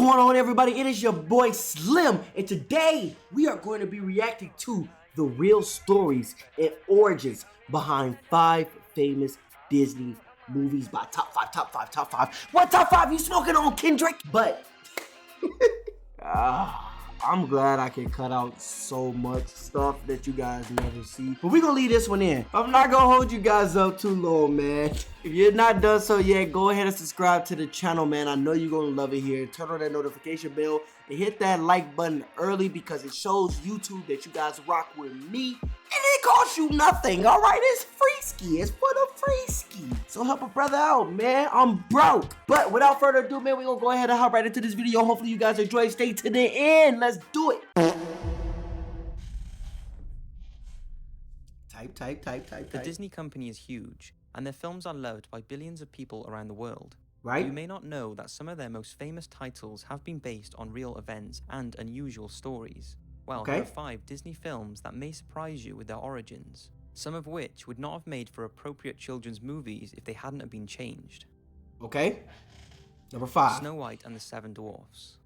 going on, everybody? It is your boy Slim, and today we are going to be reacting to the real stories and origins behind 5 famous Disney movies by top 5, top 5, top 5. What top 5 you smoking on, Kendrick? But I'm glad I can cut out so much stuff that you guys never see. But we're gonna leave this one in. I'm not gonna hold you guys up too long, man. If you're not done so yet, go ahead and subscribe to the channel, man. I know you're gonna love it here. Turn on that notification bell and hit that like button early because it shows YouTube that you guys rock with me. And it costs you nothing, all right? It's free ski. It's for the free ski. So help a brother out, man. I'm broke. But without further ado, man, we're gonna go ahead and hop right into this video. Hopefully you guys enjoy. Stay to the end. Let's do it. Type. The Disney company is huge, and their films are loved by billions of people around the world. Right? You may not know that some of their most famous titles have been based on real events and unusual stories. Well, Okay. there are 5 Disney films that may surprise you with their origins, some of which would not have made for appropriate children's movies if they hadn't have been changed. Okay. Number 5. Snow White and the Seven Dwarfs.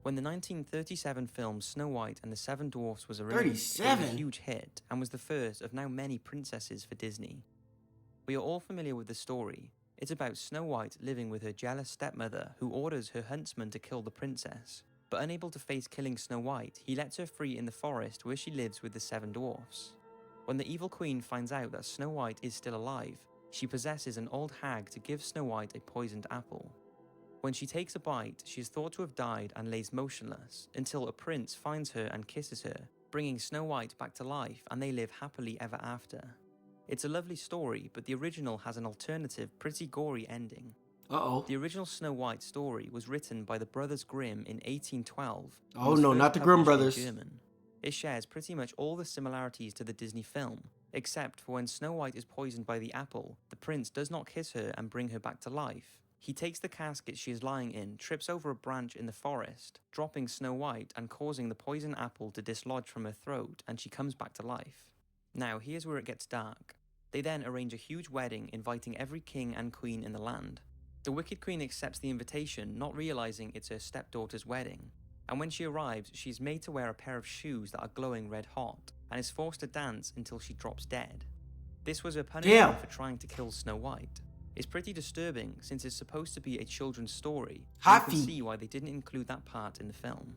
When the 1937 film Snow White and the Seven Dwarfs was released, it was 37? a huge hit and was the first of now many princesses for Disney. We are all familiar with the story. It's about Snow White living with her jealous stepmother who orders her huntsman to kill the princess. But unable to face killing Snow White, he lets her free in the forest where she lives with the 7 dwarfs. When the evil queen finds out that Snow White is still alive, she possesses an old hag to give Snow White a poisoned apple. When she takes a bite, she is thought to have died and lays motionless, until a prince finds her and kisses her, bringing Snow White back to life, and they live happily ever after. It's a lovely story, but the original has an alternative, pretty gory ending. Uh-oh. The original Snow White story was written by the Brothers Grimm in 1812. Oh no, not the Grimm brothers. German. It shares pretty much all the similarities to the Disney film, except for when Snow White is poisoned by the apple, the prince does not kiss her and bring her back to life. He takes the casket she is lying in, trips over a branch in the forest, dropping Snow White and causing the poison apple to dislodge from her throat, and she comes back to life. Now, here's where it gets dark. They then arrange a huge wedding, inviting every king and queen in the land. The Wicked Queen accepts the invitation, not realizing it's her stepdaughter's wedding. And when she arrives, she is made to wear a pair of shoes that are glowing red hot, and is forced to dance until she drops dead. This was her punishment for trying to kill Snow White. It's pretty disturbing since it's supposed to be a children's story. You can see why they didn't include that part in the film.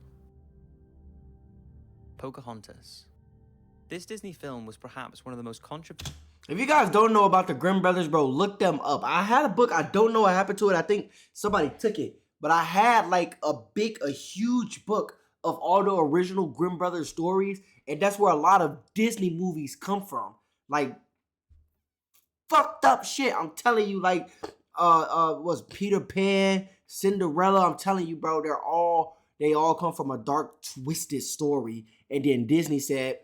Pocahontas. This Disney film was perhaps one of the most controversial. If you guys don't know about the Grimm brothers, bro, look them up. I had a book. I don't know what happened to it. I think somebody took it. But I had like a huge book of all the original Grimm brothers stories. And that's where a lot of Disney movies come from. Like, fucked up shit. I'm telling you, like, was Peter Pan, Cinderella. I'm telling you, bro, they all come from a dark, twisted story. And then Disney said,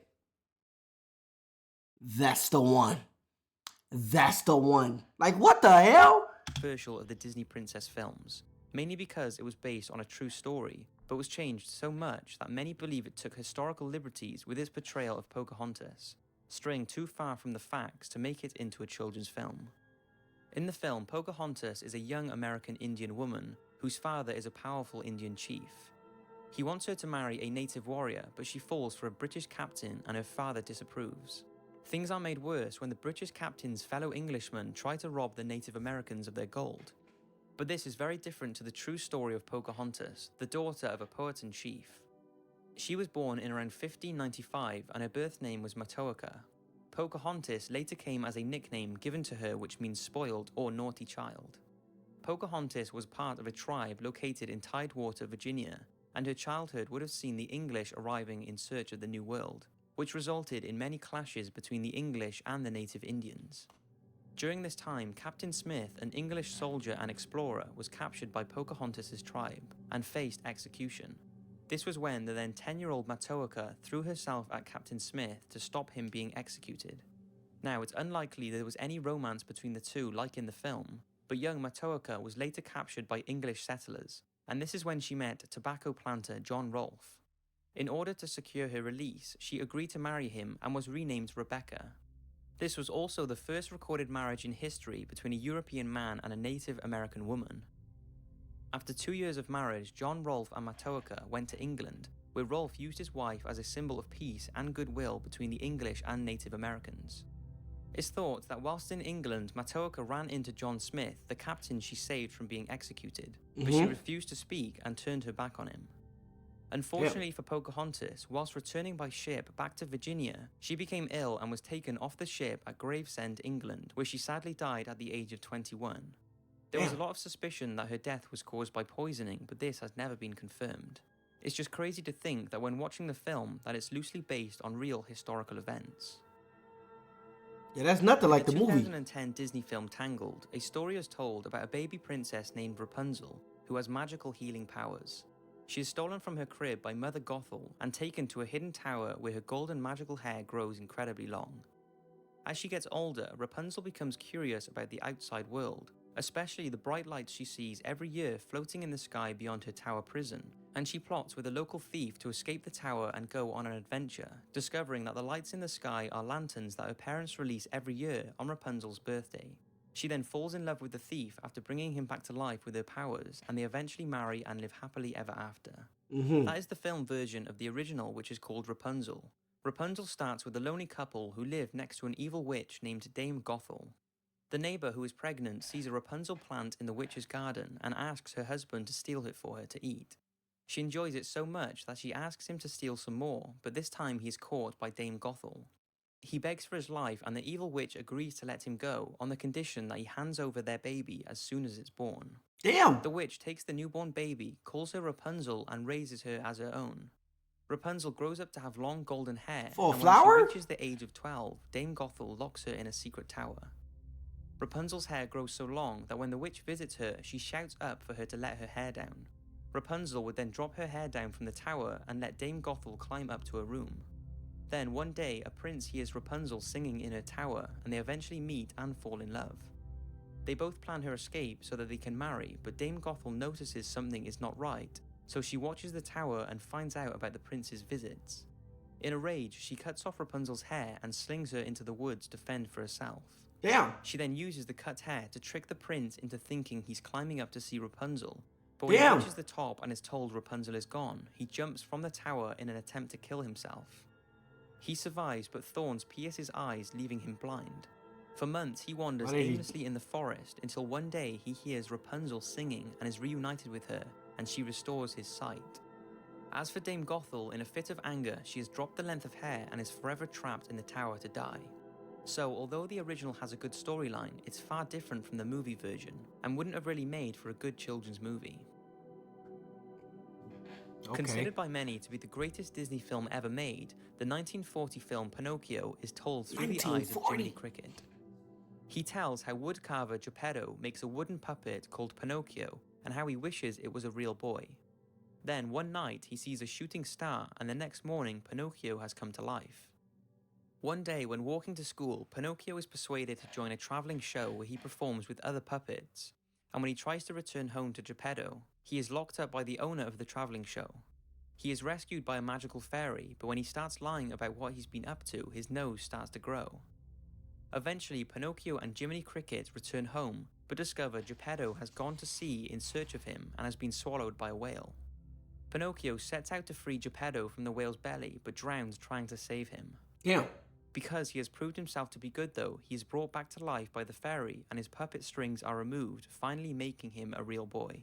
that's the one. That's the one. Like, what the hell? Controversial of the Disney princess films, mainly because it was based on a true story, but was changed so much that many believe it took historical liberties with its portrayal of Pocahontas, straying too far from the facts to make it into a children's film. In the film, Pocahontas is a young American Indian woman whose father is a powerful Indian chief. He wants her to marry a native warrior, but she falls for a British captain and her father disapproves. Things are made worse when the British captain's fellow Englishmen try to rob the Native Americans of their gold. But this is very different to the true story of Pocahontas, the daughter of a poet and chief. She was born in around 1595 and her birth name was Matoaka. Pocahontas later came as a nickname given to her which means spoiled or naughty child. Pocahontas was part of a tribe located in Tidewater, Virginia, and her childhood would have seen the English arriving in search of the New World, which resulted in many clashes between the English and the native Indians. During this time, Captain Smith, an English soldier and explorer, was captured by Pocahontas' tribe and faced execution. This was when the then 10-year-old Matoaka threw herself at Captain Smith to stop him being executed. Now, it's unlikely there was any romance between the two like in the film, but young Matoaka was later captured by English settlers, and this is when she met tobacco planter John Rolfe. In order to secure her release, she agreed to marry him and was renamed Rebecca. This was also the first recorded marriage in history between a European man and a Native American woman. After 2 years of marriage, John, Rolfe, and Matoaka went to England, where Rolfe used his wife as a symbol of peace and goodwill between the English and Native Americans. It's thought that whilst in England, Matoaka ran into John Smith, the captain she saved from being executed, but she refused to speak and turned her back on him. Unfortunately for Pocahontas, whilst returning by ship back to Virginia, she became ill and was taken off the ship at Gravesend, England, where she sadly died at the age of 21. There was a lot of suspicion that her death was caused by poisoning, but this has never been confirmed. It's just crazy to think that when watching the film that it's loosely based on real historical events. Yeah, that's nothing like the In movie. 2010 Disney film Tangled, a story is told about a baby princess named Rapunzel who has magical healing powers. She is stolen from her crib by Mother Gothel and taken to a hidden tower where her golden magical hair grows incredibly long. As she gets older, Rapunzel becomes curious about the outside world, especially the bright lights she sees every year floating in the sky beyond her tower prison, and she plots with a local thief to escape the tower and go on an adventure, discovering that the lights in the sky are lanterns that her parents release every year on Rapunzel's birthday. She then falls in love with the thief after bringing him back to life with her powers, and they eventually marry and live happily ever after. That is the film version of the original, which is called Rapunzel. Rapunzel starts with a lonely couple who live next to an evil witch named Dame Gothel. The neighbour who is pregnant sees a Rapunzel plant in the witch's garden and asks her husband to steal it for her to eat. She enjoys it so much that she asks him to steal some more, but this time he is caught by Dame Gothel. He begs for his life and the evil witch agrees to let him go on the condition that he hands over their baby as soon as it's born. Damn! The witch takes the newborn baby, calls her Rapunzel, and raises her as her own. Rapunzel grows up to have long golden hair, For a and flower? when she reaches the age of 12, Dame Gothel locks her in a secret tower. Rapunzel's hair grows so long that when the witch visits her, she shouts up for her to let her hair down. Rapunzel would then drop her hair down from the tower and let Dame Gothel climb up to her room. Then one day, a prince hears Rapunzel singing in her tower, and they eventually meet and fall in love. They both plan her escape so that they can marry, but Dame Gothel notices something is not right, so she watches the tower and finds out about the prince's visits. In a rage, she cuts off Rapunzel's hair and slings her into the woods to fend for herself. Damn! She then uses the cut hair to trick the prince into thinking he's climbing up to see Rapunzel, but when he reaches the top and is told Rapunzel is gone, he jumps from the tower in an attempt to kill himself. He survives, but thorns pierce his eyes, leaving him blind. For months, he wanders aimlessly in the forest until one day he hears Rapunzel singing and is reunited with her, and she restores his sight. As for Dame Gothel, in a fit of anger, she has dropped the length of hair and is forever trapped in the tower to die. So, although the original has a good storyline, it's far different from the movie version, and wouldn't have really made for a good children's movie. Considered by many to be the greatest Disney film ever made, the 1940 film Pinocchio is told through the eyes of Jiminy Cricket. He tells how woodcarver Geppetto makes a wooden puppet called Pinocchio and how he wishes it was a real boy. Then one night he sees a shooting star, and the next morning Pinocchio has come to life. One day when walking to school, Pinocchio is persuaded to join a travelling show where he performs with other puppets, and when he tries to return home to Geppetto, he is locked up by the owner of the travelling show. He is rescued by a magical fairy, but when he starts lying about what he's been up to, his nose starts to grow. Eventually, Pinocchio and Jiminy Cricket return home, but discover Geppetto has gone to sea in search of him and has been swallowed by a whale. Pinocchio sets out to free Geppetto from the whale's belly, but drowns trying to save him. Yeah. Because he has proved himself to be good though, he is brought back to life by the fairy and his puppet strings are removed, finally making him a real boy.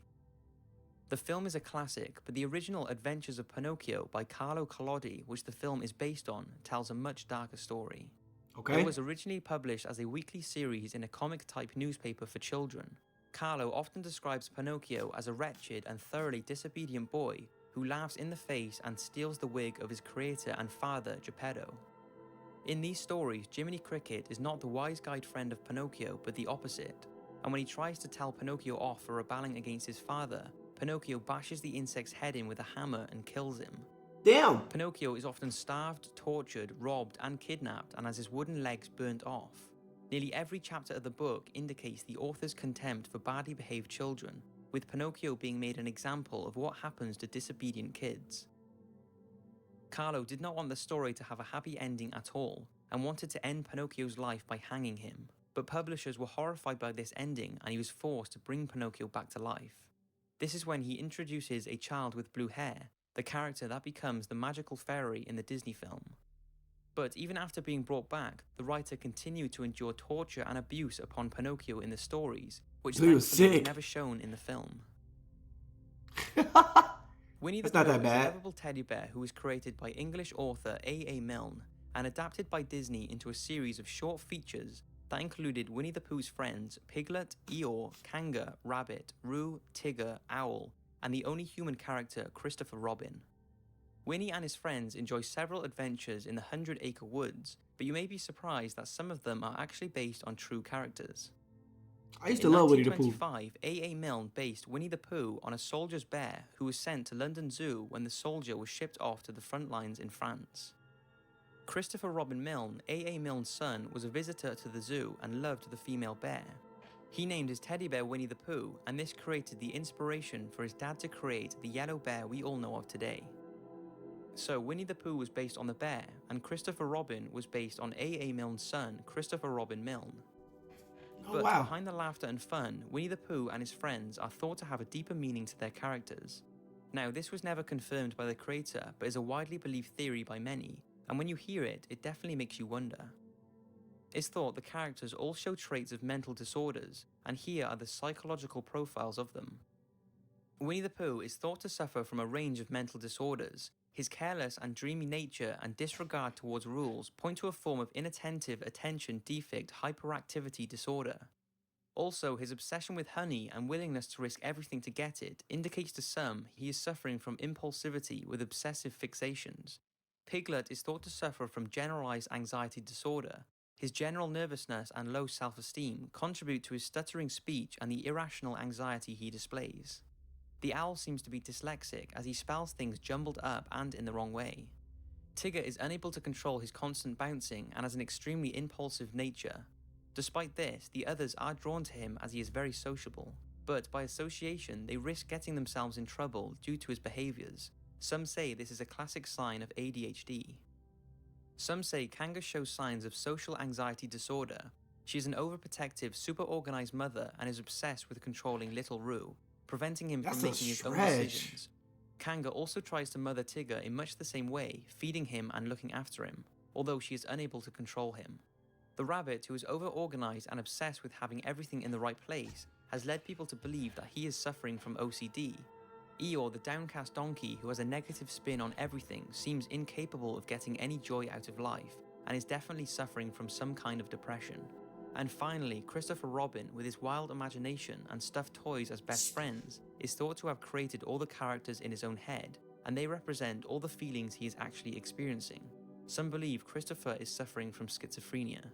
The film is a classic, but the original Adventures of Pinocchio by Carlo Collodi, which the film is based on, tells a much darker story. It was originally published as a weekly series in a comic-type newspaper for children. Carlo often describes Pinocchio as a wretched and thoroughly disobedient boy who laughs in the face and steals the wig of his creator and father, Geppetto. In these stories, Jiminy Cricket is not the wise guide friend of Pinocchio, but the opposite. And when he tries to tell Pinocchio off for rebelling against his father, Pinocchio bashes the insect's head in with a hammer and kills him. Damn! Pinocchio is often starved, tortured, robbed, and kidnapped, and has his wooden legs burnt off. Nearly every chapter of the book indicates the author's contempt for badly behaved children, with Pinocchio being made an example of what happens to disobedient kids. Carlo did not want the story to have a happy ending at all, and wanted to end Pinocchio's life by hanging him, but publishers were horrified by this ending and he was forced to bring Pinocchio back to life. This is when he introduces a child with blue hair, the character that becomes the magical fairy in the Disney film. But even after being brought back, the writer continued to endure torture and abuse upon Pinocchio in the stories, which He was thankfully was sick. never shown in the film. Winnie the That's not Pooh that is a bad. lovable teddy bear who was created by English author A.A. Milne and adapted by Disney into a series of short features that included Winnie the Pooh's friends Piglet, Eeyore, Kanga, Rabbit, Roo, Tigger, Owl, and the only human character Christopher Robin. Winnie and his friends enjoy several adventures in the 100-acre woods, but you may be surprised that some of them are actually based on true characters. I used to love Winnie the In Pooh. 1925, A.A. Milne based Winnie the Pooh on a soldier's bear who was sent to London Zoo when the soldier was shipped off to the front lines in France. Christopher Robin Milne, A.A. Milne's son, was a visitor to the zoo and loved the female bear. He named his teddy bear Winnie the Pooh, and this created the inspiration for his dad to create the yellow bear we all know of today. So Winnie the Pooh was based on the bear, and Christopher Robin was based on A.A. Milne's son, Christopher Robin Milne. Oh, But wow. behind the laughter and fun, Winnie the Pooh and his friends are thought to have a deeper meaning to their characters. Now, this was never confirmed by the creator, but is a widely believed theory by many, and when you hear it, it definitely makes you wonder. It's thought the characters all show traits of mental disorders, and here are the psychological profiles of them. Winnie the Pooh is thought to suffer from a range of mental disorders. His careless and dreamy nature and disregard towards rules point to a form of inattentive attention defect hyperactivity disorder. Also, his obsession with honey and willingness to risk everything to get it indicates to some he is suffering from impulsivity with obsessive fixations. Piglet is thought to suffer from generalized anxiety disorder. His general nervousness and low self-esteem contribute to his stuttering speech and the irrational anxiety he displays. The owl seems to be dyslexic as he spells things jumbled up and in the wrong way. Tigger is unable to control his constant bouncing and has an extremely impulsive nature. Despite this, the others are drawn to him as he is very sociable, but by association they risk getting themselves in trouble due to his behaviors. Some say this is a classic sign of ADHD. Some say Kanga shows signs of social anxiety disorder. She is an overprotective, super-organized mother and is obsessed with controlling little Roo, preventing him from making his own decisions. Kanga also tries to mother Tigger in much the same way, feeding him and looking after him, although she is unable to control him. The rabbit, who is over-organized and obsessed with having everything in the right place, has led people to believe that he is suffering from OCD. Eeyore, the downcast donkey who has a negative spin on everything, seems incapable of getting any joy out of life, and is definitely suffering from some kind of depression. And finally, Christopher Robin, with his wild imagination and stuffed toys as best friends, is thought to have created all the characters in his own head, and they represent all the feelings he is actually experiencing. Some believe Christopher is suffering from schizophrenia.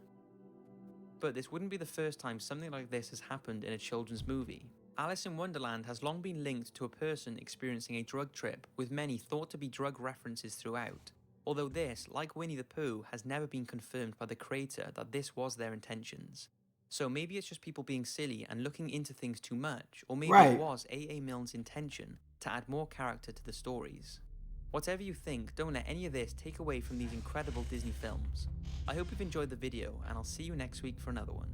But this wouldn't be the first time something like this has happened in a children's movie. Alice in Wonderland has long been linked to a person experiencing a drug trip, with many thought to be drug references throughout. Although this, like Winnie the Pooh, has never been confirmed by the creator that this was their intentions. So maybe it's just people being silly and looking into things too much, or maybe it was A.A. Milne's intention to add more character to the stories. Whatever you think, don't let any of this take away from these incredible Disney films. I hope you've enjoyed the video, and I'll see you next week for another one.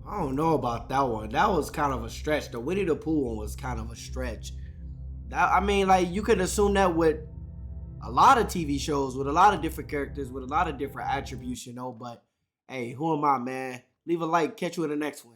I don't know about that one. That was kind of a stretch. The Winnie the Pooh one was kind of a stretch. I mean, like, you could assume that with a lot of TV shows, with a lot of different characters, with a lot of different attributes, you know. But, hey, who am I, man? Leave a like. Catch you in the next one.